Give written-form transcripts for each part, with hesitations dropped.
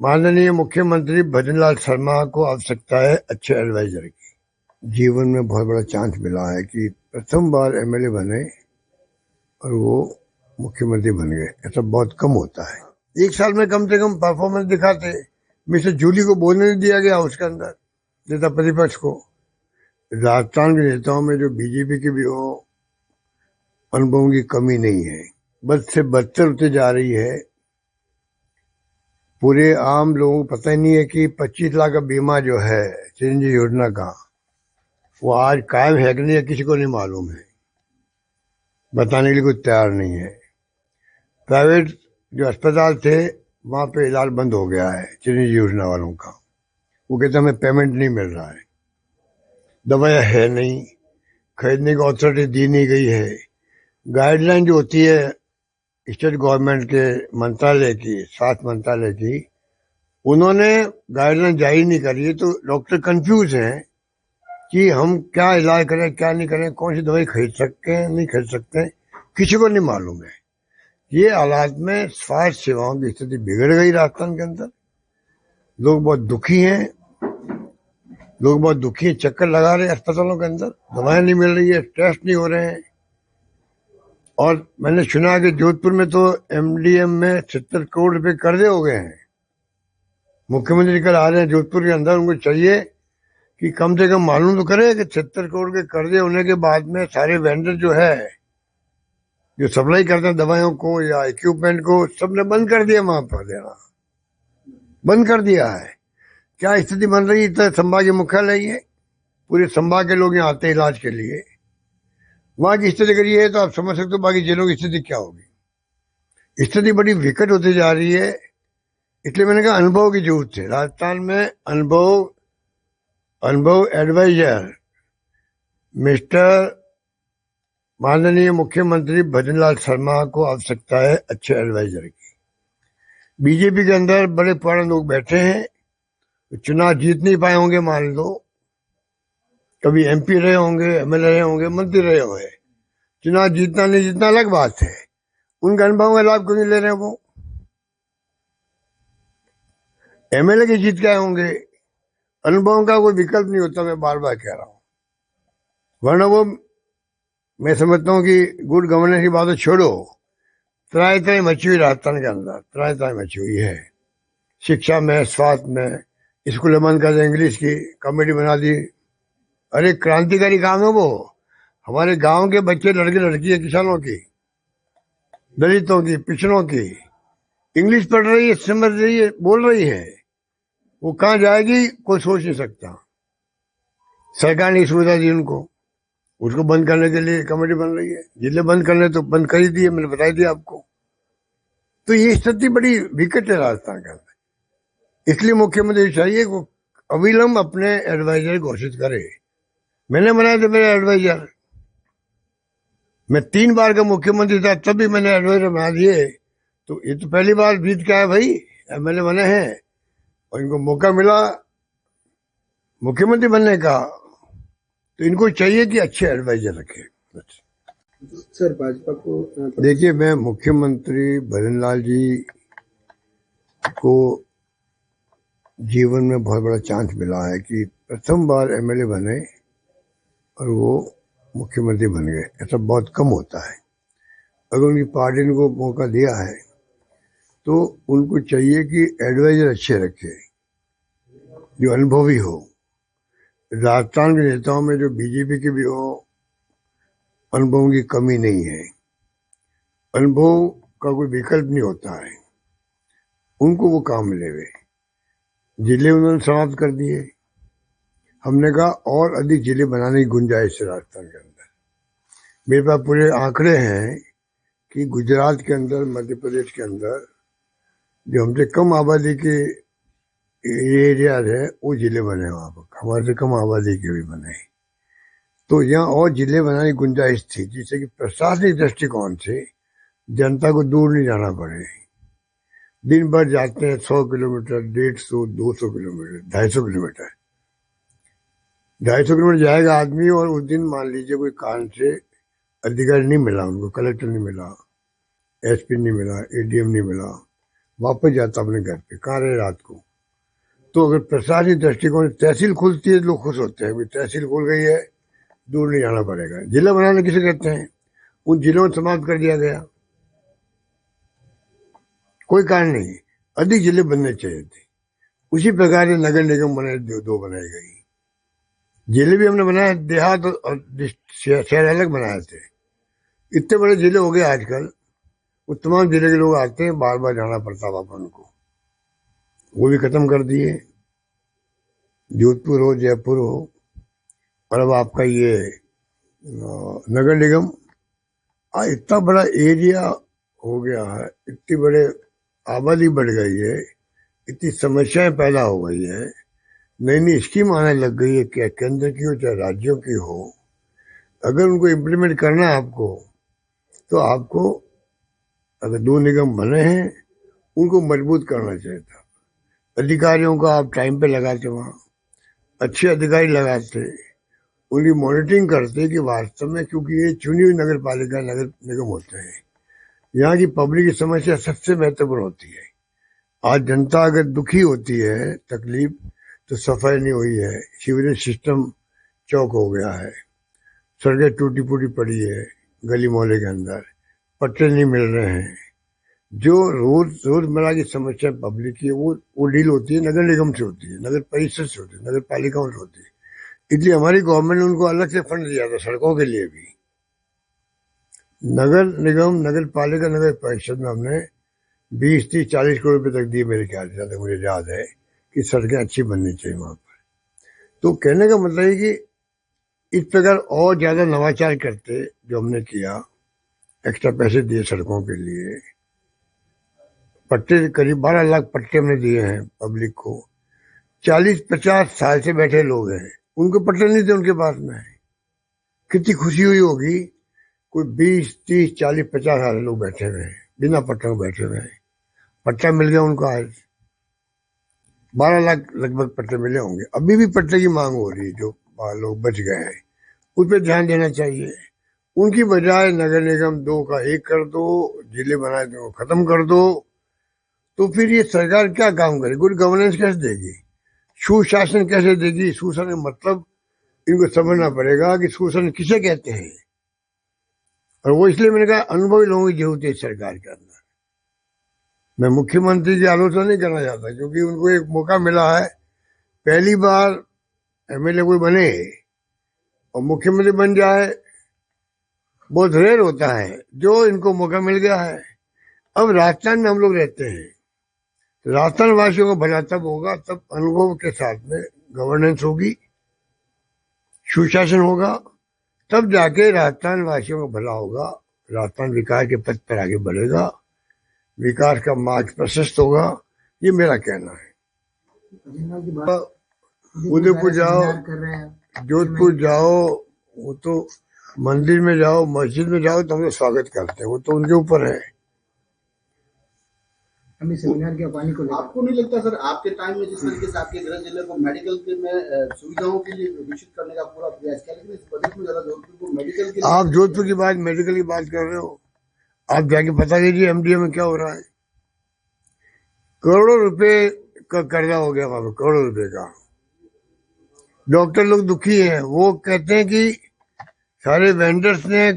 माननीय मुख्यमंत्री भजनलाल शर्मा को आवश्यकता है अच्छे एडवाइजर की। जीवन में बहुत बड़ा चांस मिला है कि प्रथम बार एमएलए बने और वो मुख्यमंत्री बन गए। ऐसा बहुत कम होता है। एक साल में कम से कम परफॉर्मेंस दिखाते। मिस्टर जूली को बोलने नहीं दिया गया उसके अंदर, नेता प्रतिपक्ष को। राजस्थान के नेताओं में जो बीजेपी के भी हो, अनुभवों की कमी नहीं है, बद से बदतर होती जा रही है। पूरे आम लोगों को पता ही नहीं है कि 25 लाख का बीमा जो है चिरंजीवी योजना का, वो आज कायम है कि नहीं है, किसी को नहीं मालूम है। बताने के लिए कोई तैयार नहीं है। प्राइवेट जो अस्पताल थे वहां पे इलाज बंद हो गया है चिरंजीवी योजना वालों का। वो कहते हमें पेमेंट नहीं मिल रहा है, दवाइयाँ है नहीं, खरीदने की अथॉरिटी दी नहीं गई है। गाइडलाइन जो होती है स्टेट गवर्नमेंट के मंत्रालय की, स्वास्थ्य मंत्रालय की, उन्होंने गाइडलाइन जारी नहीं करी है। तो डॉक्टर कंफ्यूज हैं कि हम क्या इलाज करें, क्या नहीं करें, कौन सी दवाई खरीद सकते हैं, नहीं खरीद सकते, किसी को नहीं मालूम है। ये हालात में स्वास्थ्य सेवाओं की स्थिति बिगड़ गई राजस्थान के अंदर। लोग बहुत दुखी हैं, चक्कर लगा रहे हैं अस्पतालों के अंदर, दवाएं नहीं मिल रही है, टेस्ट नहीं हो रहे हैं। और मैंने सुना कि जोधपुर में तो एमडीएम में 70 करोड़ रुपए कर्जे हो गए हैं। मुख्यमंत्री कल आ रहे हैं जोधपुर के अंदर, उनको चाहिए कि कम से कम मालूम तो करे कि 70 करोड़ के कर्जे होने के बाद में सारे वेंडर जो है, जो सप्लाई करते हैं दवाइयों को या इक्विपमेंट को, सबने बंद कर दिया, वहां पर देना बंद कर दिया है। क्या स्थिति बन रही है? तो संभाग के मुख्यालय है, पूरे संभाग के लोग यहाँ आते हैं इलाज के लिए। वहां की स्थिति अगर ये है तो आप समझ सकते हो बाकी जिलों की स्थिति क्या होगी। स्थिति बड़ी विकट होती जा रही है। इसलिए मैंने कहा अनुभव की जरूरत है राजस्थान में। अनुभव एडवाइजर मिस्टर माननीय मुख्यमंत्री भजनलाल शर्मा को आवश्यकता है अच्छे एडवाइजर की। बीजेपी के अंदर बड़े पुराने लोग बैठे हैं, चुनाव जीत नहीं पाए होंगे, मान लो कभी एमपी रहे होंगे, एमएलए रहे होंगे, मंत्री रहे होंगे। चुनाव जीतना नहीं जीतना अलग बात है, उनका अनुभव का लाभ क्यों नहीं ले रहे? वो एमएलए के जीत के आए होंगे, अनुभव का कोई विकल्प नहीं होता। मैं बार बार कह रहा हूं, वरना वो मैं समझता हूँ कि गुड गवर्नेंस की बात तो छोड़ो, त्राही त्राही मची हुई राजस्थान के अंदर, त्राही त्राही मची हुई है। शिक्षा में, स्वास्थ्य में, स्कूल बंद कर दे, इंग्लिश की कमेटी बना दी। अरे क्रांतिकारी काम है वो। हमारे गांव के बच्चे, लड़के लड़की है, किसानों की, दलितों की, पिछड़ों की, इंग्लिश पढ़ रही है, समझ रही है, बोल रही है। वो कहाँ जाएगी कोई सोच नहीं सकता। सरकार ने सुविधा दी उनको, उसको बंद करने के लिए कमेटी बन रही है। जिले बंद करने तो बंद कर ही दिए, मैंने बताई दिया आपको। तो ये स्थिति बड़ी विकट है राजस्थान के अंदर। इसलिए मुख्यमंत्री चाहिए वो अविलंब अपने एडवाइजर घोषित करे। मैंने बनाया था मेरे एडवाइजर, मैं 3 बार का मुख्यमंत्री था तब भी मैंने एडवाइजर बना दिए। तो ये तो पहली बार बीत के आया भाई, एमएलए बने हैं और इनको मौका मिला मुख्यमंत्री बनने का, तो इनको चाहिए कि अच्छे एडवाइजर रखे। सर भाजपा को देखिए, मैं मुख्यमंत्री भजनलाल जी को जीवन में बहुत बड़ा चांस मिला है कि प्रथम बार एमएलए बने और वो मुख्यमंत्री बन गए। ऐसा बहुत कम होता है। अगर उनकी पार्टी ने को मौका दिया है तो उनको चाहिए कि एडवाइजर अच्छे रखे, जो अनुभवी हो। राजस्थान के नेताओं में जो बीजेपी के भी हो, अनुभवों की कमी नहीं है। अनुभव का कोई विकल्प नहीं होता है, उनको वो काम मिले हुए। जिले उन्होंने समाप्त कर दिए। हमने कहा और अधिक जिले बनाने की गुंजाइश है राजस्थान के अंदर। मेरे पास पूरे आंकड़े हैं कि गुजरात के अंदर, मध्य प्रदेश के अंदर जो हमसे कम आबादी के एरिया है वो जिले बने, वहां पर हमारे से कम आबादी के भी बने। तो यहाँ और जिले बनाने की गुंजाइश थी, जिससे कि प्रशासनिक दृष्टिकोण से जनता को दूर नहीं जाना पड़े। दिन भर जाते हैं 100 किलोमीटर, 150, 200 किलोमीटर, 250 किलोमीटर, 250 किलोमीटर जाएगा आदमी। और उस दिन मान लीजिए कोई कारण से अधिकारी नहीं मिला उनको, कलेक्टर नहीं मिला, एसपी नहीं मिला, एडीएम नहीं मिला, वापस जाता अपने घर पे, कहाँ रहे रात को। तो अगर प्रशासनिक दृष्टिकोण से तहसील खुलती है तो लोग खुश होते हैं, तहसील खुल गई है, दूर नहीं जाना पड़ेगा। जिला बनाने किसे कहते हैं? उन जिलों को समाप्त कर दिया गया, कोई कारण नहीं, अधिक जिले बनने चाहिए थे। उसी प्रकार से नगर निगम बनाए, दो बनाई गई। जिले भी हमने बनाए, देहात और शहर अलग बनाए थे। इतने बड़े जिले हो गए आजकल, वो तमाम जिले के लोग आते हैं, बार बार जाना पड़ता वहां उनको, वो भी खत्म कर दिए। जोधपुर हो, जयपुर हो, और अब आपका ये नगर निगम, इतना बड़ा एरिया हो गया है, इतनी बड़े आबादी बढ़ गई है, इतनी समस्याएं पैदा हो गई है, नई नई स्कीम आने लग गई है, क्या केंद्र की हो चाहे राज्यों की हो। अगर उनको इम्प्लीमेंट करना है आपको, तो आपको अगर दो निगम बने हैं उनको मजबूत करना चाहिए था। अधिकारियों को आप टाइम पे लगाते, वहाँ अच्छे अधिकारी लगाते, उनकी मॉनिटरिंग करते कि वास्तव में, क्योंकि ये चुनी हुई नगर पालिका नगर निगम होते हैं, यहाँ की पब्लिक की समस्या सबसे महत्वपूर्ण होती है। आज जनता अगर दुखी होती है, तकलीफ, तो सफाई नहीं हुई है, सीवरेज सिस्टम चौक हो गया है, सड़कें टूटी फूटी पड़ी है, गली मोहल्ले के अंदर पट्टे नहीं मिल रहे हैं। जो रोजमर्रा की समस्या पब्लिक की, वो डील होती है नगर निगम से होती है, नगर परिषद से होती है, नगर पालिकाओं से होती है। इसलिए हमारी गवर्नमेंट ने उनको अलग से फंड दिया था सड़कों के लिए भी। नगर निगम, नगर पालिका, नगर परिषद में हमने 20, 30, 40 करोड़ रुपए तक दिए मेरे ख्याल से, मुझे याद है, कि सड़कें अच्छी बननी चाहिए वहां पर। तो कहने का मतलब है कि इस प्रकार और ज्यादा नवाचार करते जो हमने किया, एक्स्ट्रा पैसे दिए सड़कों के लिए, पट्टे करीब 12 लाख पट्टे हमने दिए हैं पब्लिक को। 40-50 साल से बैठे लोग हैं, उनको पट्टे नहीं थे उनके पास में, कितनी खुशी हुई होगी। कोई 20, 30, 40, 50 साल लोग बैठे हुए हैं, बिना पट्टों बैठे हुए हैं, पट्टा मिल गया उनको। आज 12 लाख लगभग पट्टे मिले होंगे। अभी भी पट्टे की मांग हो रही है, जो लोग बच गए हैं उस पर ध्यान देना चाहिए। उनकी बजाय नगर निगम 2 का 1 कर दो, जिले बनाए दो, खत्म कर दो, तो फिर ये सरकार क्या काम करे? गुड गवर्नेंस कैसे देगी? सुशासन कैसे देगी? सुशासन मतलब इनको समझना पड़ेगा कि सुशासन किसे कहते हैं। और वो इसलिए मैंने कहा अनुभवी लोगों की जरूरत है सरकार के अंदर। मैं मुख्यमंत्री की आलोचना नहीं करना चाहता, क्योंकि उनको एक मौका मिला है, पहली बार एमएलए कोई बने और मुख्यमंत्री बन जाए, बहुत रेयर होता है। जो इनको मौका मिल गया है। अब राजस्थान में हम लोग रहते हैं, राजस्थान वासियों को भला तब होगा, तब अनुभव के साथ में गवर्नेंस होगी, सुशासन होगा, तब जाके राजस्थान वासियों को भला होगा, राजस्थान विकास के पथ पर आगे बढ़ेगा, विकास का मार्ग प्रशस्त होगा। ये मेरा कहना है। उदयपुर जाओ, जोधपुर जाओ, वो तो मंदिर में जाओ, मस्जिद में जाओ तो हम लोग स्वागत करते हैं, वो तो उनके ऊपर है। हमें सेमिनार के पानी को आपको नहीं लगता सर, आपके टाइम में जिस तरीके से आपके गृह जिले को मेडिकल के में सुविधाओं के लिए विकसित करने का पूरा प्रयास किया, लेकिन इस बजट में ज्यादा जोधपुर को मेडिकल के लिए। आप जोधपुर की बात, मेडिकल की बात कर रहे हो, आप जाके पता कीजिए एमडीए में क्या हो रहा है। करोड़ों रुपए का कर्जा हो गया वहां पर, करोड़ों रुपए का। डॉक्टर लोग दुखी हैं, वो कहते हैं कि सारे वेंडर्स ने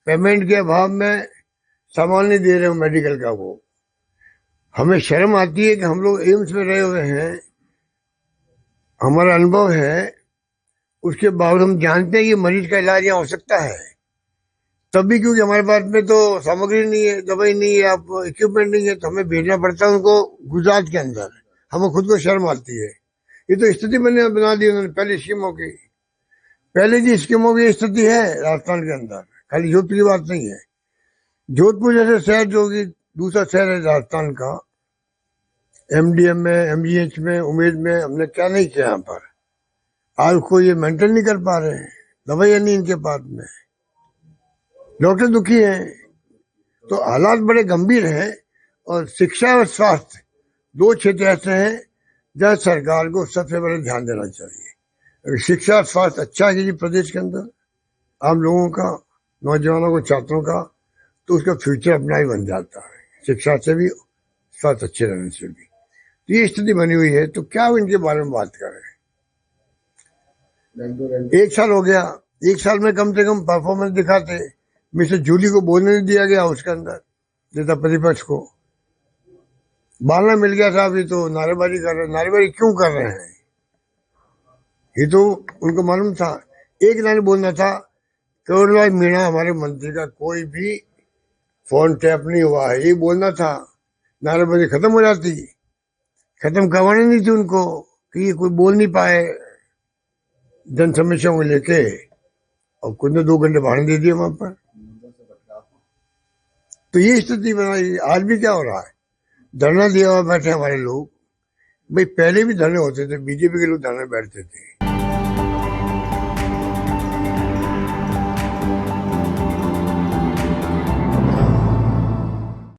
पेमेंट के अभाव में सामान नहीं दे रहे हो मेडिकल का। वो हमें शर्म आती है कि हम लोग एम्स में रहे हुए हैं, हमारा अनुभव है, उसके बावजूद हम जानते हैं कि मरीज का इलाज यहाँ हो सकता है, तब भी क्योंकि हमारे पास में तो सामग्री नहीं है, दवाई नहीं है, आप इक्विपमेंट नहीं है, तो हमें भेजना पड़ता है उनको गुजरात के अंदर। हमें खुद को शर्म आती है। ये तो स्थिति मैंने बना दी उन्होंने पहले स्कीमों की, पहले की स्कीमों की स्थिति है राजस्थान के अंदर, खाली जोधपुर की बात नहीं है। जोधपुर जैसे शहर जो कि दूसरा शहर है राजस्थान का, एमडीएम में, एमजीएच में, उमेद में, हमने क्या नहीं किया यहाँ पर। आज को ये मेंटेन नहीं कर पा रहे हैं, दवाइयां नहीं इनके पास में, डॉक्टर दुखी हैं। तो हालात बड़े गंभीर हैं। और शिक्षा और स्वास्थ्य 2 क्षेत्र ऐसे हैं जहाँ सरकार को सबसे बड़े ध्यान देना चाहिए। अगर शिक्षा और स्वास्थ्य अच्छा कीजिए प्रदेश के अंदर, आम लोगों का, नौजवानों को, छात्रों का, तो उसका फ्यूचर अपना ही बन जाता है। शिक्षा से भी, साथ अच्छे रहने से भी। तो ये स्थिति बनी हुई है, तो क्या इनके बारे में बात करें। एक साल हो गया, एक साल में कम से कम परफॉर्मेंस दिखाते। मिस्टर जूली को बोलने नहीं दिया गया उसके अंदर, नेता प्रतिपक्ष को बालना मिल गया था। अभी तो नारेबाजी कर रहे हैं। नारेबाजी क्यों कर रहे हैं, ये तो उनको मालूम था। एक लाइन बोलना था, करोड़लाल मीणा हमारे मंत्री का कोई भी फोन टैप नहीं हुआ है, ये बोलना था। नारेबाजी खत्म हो जाती। खत्म करवानी नहीं थी उनको कि ये कोई बोल नहीं पाए जन समस्याओं को लेके, और कुछ ने 2 घंटे भाड़े दे दिए वहां पर। तो ये स्थिति बनाई। आज भी क्या हो रहा है, धरना दिया हुआ बैठे हमारे लोग। भाई पहले भी धरने होते थे, बीजेपी के लोग धरने बैठते थे।